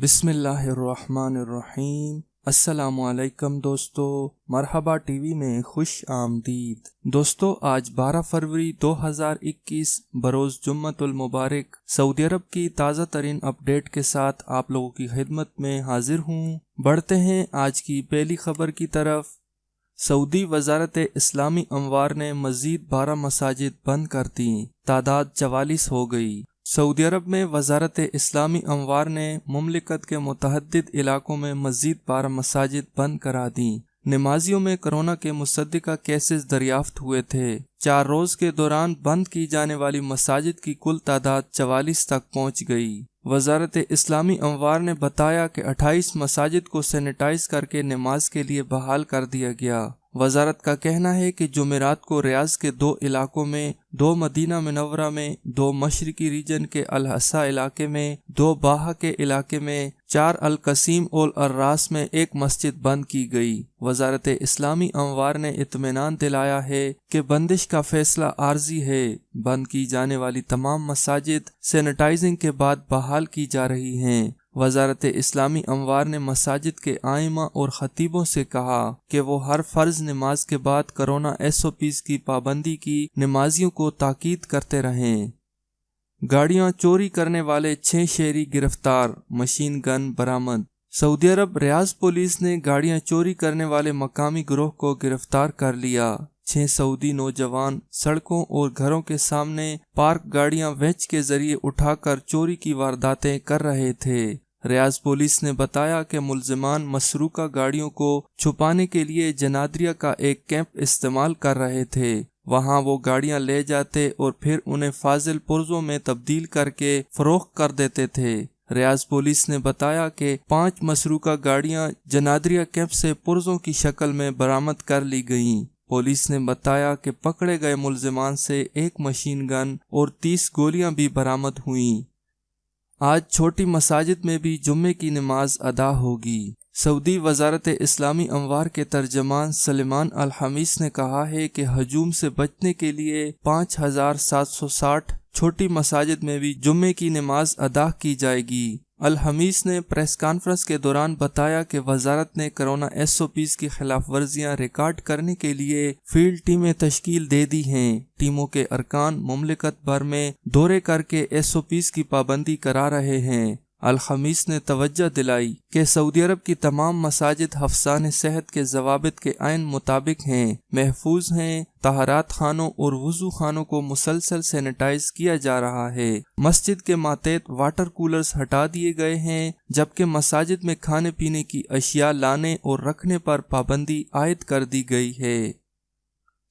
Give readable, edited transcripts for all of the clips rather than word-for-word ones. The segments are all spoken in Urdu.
بسم اللہ الرحمن الرحیم۔ السلام علیکم دوستو، مرحبا ٹی وی میں خوش آمدید۔ دوستو آج 12 فروری 2021 بروز جمعۃ المبارک سعودی عرب کی تازہ ترین اپڈیٹ کے ساتھ آپ لوگوں کی خدمت میں حاضر ہوں۔ بڑھتے ہیں آج کی پہلی خبر کی طرف۔ سعودی وزارت اسلامی اموار نے مزید 12 مساجد بند کر دیں، تعداد 44 ہو گئی۔ سعودی عرب میں وزارت اسلامی اموار نے مملکت کے متعدد علاقوں میں مزید 12 مساجد بند کرا دیں۔ نمازیوں میں کرونا کے مصدقہ کیسز دریافت ہوئے تھے۔ 4 روز کے دوران بند کی جانے والی مساجد کی کل تعداد 44 تک پہنچ گئی۔ وزارت اسلامی اموار نے بتایا کہ 28 مساجد کو سینیٹائز کر کے نماز کے لیے بحال کر دیا گیا۔ وزارت کا کہنا ہے کہ جمعرات کو ریاض کے 2 علاقوں میں، 2 مدینہ منورہ میں، 2 مشرقی ریجن کے الحصہ علاقے میں، 2 باہا کے علاقے میں، 4 القصیم اور الراس میں 1 مسجد بند کی گئی۔ وزارت اسلامی اموار نے اطمینان دلایا ہے کہ بندش کا فیصلہ عارضی ہے۔ بند کی جانے والی تمام مساجد سینیٹائزنگ کے بعد بحال کی جا رہی ہیں۔ وزارت اسلامی اموار نے مساجد کے ائمہ اور خطیبوں سے کہا کہ وہ ہر فرض نماز کے بعد کرونا SOPs کی پابندی کی نمازیوں کو تاکید کرتے رہیں۔ گاڑیاں چوری کرنے والے 6 شہری گرفتار، مشین گن برآمد۔ سعودی عرب ریاض پولیس نے گاڑیاں چوری کرنے والے مقامی گروہ کو گرفتار کر لیا۔ 6 سعودی نوجوان سڑکوں اور گھروں کے سامنے پارک گاڑیاں وینچ کے ذریعے اٹھا کر چوری کی وارداتیں کر رہے تھے۔ ریاض پولیس نے بتایا کہ ملزمان مسروقہ گاڑیوں کو چھپانے کے لیے جنادریہ کا ایک کیمپ استعمال کر رہے تھے۔ وہاں وہ گاڑیاں لے جاتے اور پھر انہیں فاضل پرزوں میں تبدیل کر کے فروخت کر دیتے تھے۔ ریاض پولیس نے بتایا کہ 5 مسروقہ گاڑیاں جنادریہ کیمپ سے پرزوں کی شکل میں برآمد کر لی گئیں۔ پولیس نے بتایا کہ پکڑے گئے ملزمان سے 1 مشین گن اور 30 گولیاں بھی برآمد ہوئیں۔ آج چھوٹی مساجد میں بھی جمعے کی نماز ادا ہوگی۔ سعودی وزارت اسلامی اموار کے ترجمان سلیمان الخمیس نے کہا ہے کہ ہجوم سے بچنے کے لیے 5760 چھوٹی مساجد میں بھی جمعے کی نماز ادا کی جائے گی۔ الخمیس نے پریس کانفرنس کے دوران بتایا کہ وزارت نے کرونا SOPs کی خلاف ورزیاں ریکارڈ کرنے کے لیے فیلڈ ٹیمیں تشکیل دے دی ہیں۔ ٹیموں کے ارکان مملکت بھر میں دورے کر کے SOPs کی پابندی کرا رہے ہیں۔ الخمیس نے توجہ دلائی کہ سعودی عرب کی تمام مساجد حفظان صحت کے ضوابط کے عین مطابق ہیں، محفوظ ہیں۔ طہارت خانوں اور وضو خانوں کو مسلسل سینیٹائز کیا جا رہا ہے۔ مسجد کے ماتحت واٹر کولرز ہٹا دیے گئے ہیں، جبکہ مساجد میں کھانے پینے کی اشیاء لانے اور رکھنے پر پابندی عائد کر دی گئی ہے۔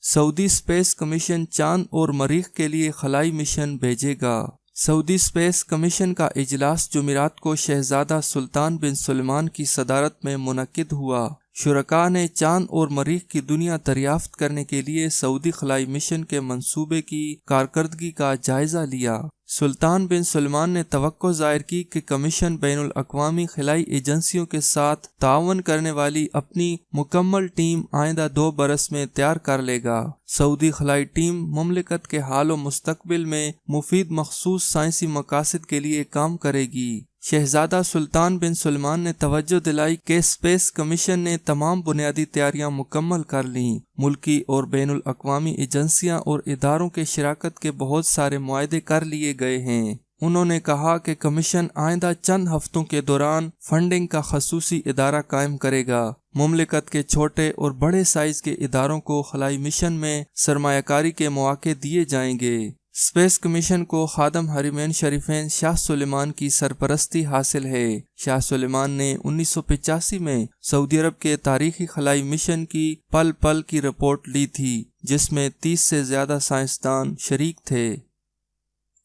سعودی اسپیس کمیشن چاند اور مریخ کے لیے خلائی مشن بھیجے گا۔ سعودی اسپیس کمیشن کا اجلاس جمعرات کو شہزادہ سلطان بن سلمان کی صدارت میں منعقد ہوا۔ شرکاء نے چاند اور مریخ کی دنیا دریافت کرنے کے لیے سعودی خلائی مشن کے منصوبے کی کارکردگی کا جائزہ لیا۔ سلطان بن سلمان نے توقع ظاہر کی کہ کمیشن بین الاقوامی خلائی ایجنسیوں کے ساتھ تعاون کرنے والی اپنی مکمل ٹیم آئندہ 2 برس میں تیار کر لے گا۔ سعودی خلائی ٹیم مملکت کے حال و مستقبل میں مفید مخصوص سائنسی مقاصد کے لیے کام کرے گی۔ شہزادہ سلطان بن سلمان نے توجہ دلائی کہ اسپیس کمیشن نے تمام بنیادی تیاریاں مکمل کر لیں۔ ملکی اور بین الاقوامی ایجنسیاں اور اداروں کے شراکت کے بہت سارے معاہدے کر لیے گئے ہیں۔ انہوں نے کہا کہ کمیشن آئندہ چند ہفتوں کے دوران فنڈنگ کا خصوصی ادارہ قائم کرے گا۔ مملکت کے چھوٹے اور بڑے سائز کے اداروں کو خلائی مشن میں سرمایہ کاری کے مواقع دیے جائیں گے۔ اسپیس کمیشن کو خادم حرمین شریفین شاہ سلیمان کی سرپرستی حاصل ہے۔ شاہ سلیمان نے 1985 میں سعودی عرب کے تاریخی خلائی مشن کی پل پل کی رپورٹ لی تھی، جس میں 30 سے زیادہ سائنسدان شریک تھے۔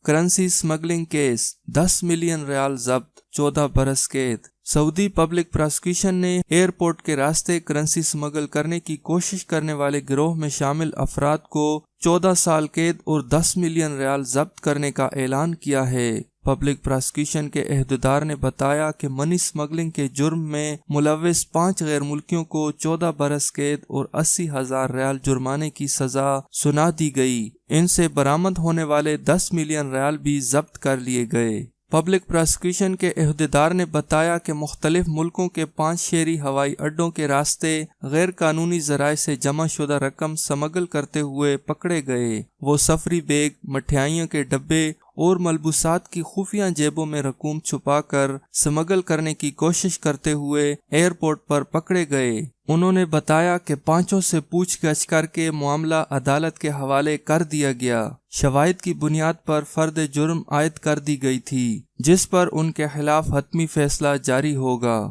کرنسی سمگلنگ کیس، 10 ملین ریال ضبط، 14 برس قید۔ سعودی پبلک پراسیکیوشن نے ایئرپورٹ کے راستے کرنسی سمگل کرنے کی کوشش کرنے والے گروہ میں شامل افراد کو 14 سال قید اور 10 ملین ریال ضبط کرنے کا اعلان کیا ہے۔ پبلک پراسیکیوشن کے عہدیدار نے بتایا کہ منی سمگلنگ کے جرم میں ملوث 5 غیر ملکیوں کو 14 برس قید اور 80,000 ریال جرمانے کی سزا سنا دی گئی۔ ان سے برآمد ہونے والے 10 ملین ریال بھی ضبط کر لیے گئے۔ پبلک پراسیکیوشن کے عہدیدار نے بتایا کہ مختلف ملکوں کے 5 شہری ہوائی اڈوں کے راستے غیر قانونی ذرائع سے جمع شدہ رقم سمگل کرتے ہوئے پکڑے گئے۔ وہ سفری بیگ، مٹھائیوں کے ڈبے اور ملبوسات کی خفیہ جیبوں میں رقوم چھپا کر سمگل کرنے کی کوشش کرتے ہوئے ایئرپورٹ پر پکڑے گئے۔ انہوں نے بتایا کہ 5 سے پوچھ گچھ کر کے معاملہ عدالت کے حوالے کر دیا گیا۔ شواہد کی بنیاد پر فرد جرم عائد کر دی گئی تھی، جس پر ان کے خلاف حتمی فیصلہ جاری ہوگا۔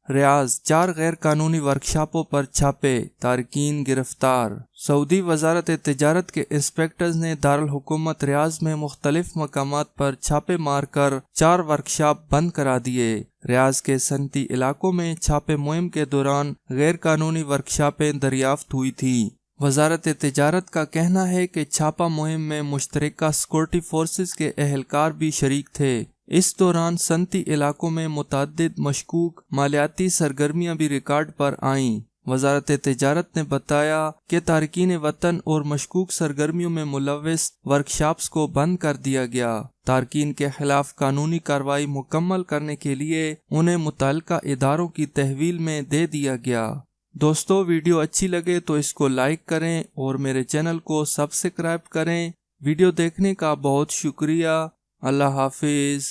ریاض، 4 غیر قانونی ورکشاپوں پر چھاپے، تارکین گرفتار۔ سعودی وزارت تجارت کے انسپیکٹرز نے دارالحکومت ریاض میں مختلف مقامات پر چھاپے مار کر 4 ورکشاپ بند کرا دیے۔ ریاض کے صنعتی علاقوں میں چھاپے مہم کے دوران غیر قانونی ورکشاپیں دریافت ہوئی تھیں۔ وزارت تجارت کا کہنا ہے کہ چھاپہ مہم میں مشترکہ سیکورٹی فورسز کے اہلکار بھی شریک تھے۔ اس دوران صنعتی علاقوں میں متعدد مشکوک مالیاتی سرگرمیاں بھی ریکارڈ پر آئیں۔ وزارت تجارت نے بتایا کہ تارکین وطن اور مشکوک سرگرمیوں میں ملوث ورکشاپس کو بند کر دیا گیا۔ تارکین کے خلاف قانونی کارروائی مکمل کرنے کے لیے انہیں متعلقہ اداروں کی تحویل میں دے دیا گیا۔ دوستو، ویڈیو اچھی لگے تو اس کو لائک کریں اور میرے چینل کو سبسکرائب کریں۔ ویڈیو دیکھنے کا بہت شکریہ۔ اللہ حافظ۔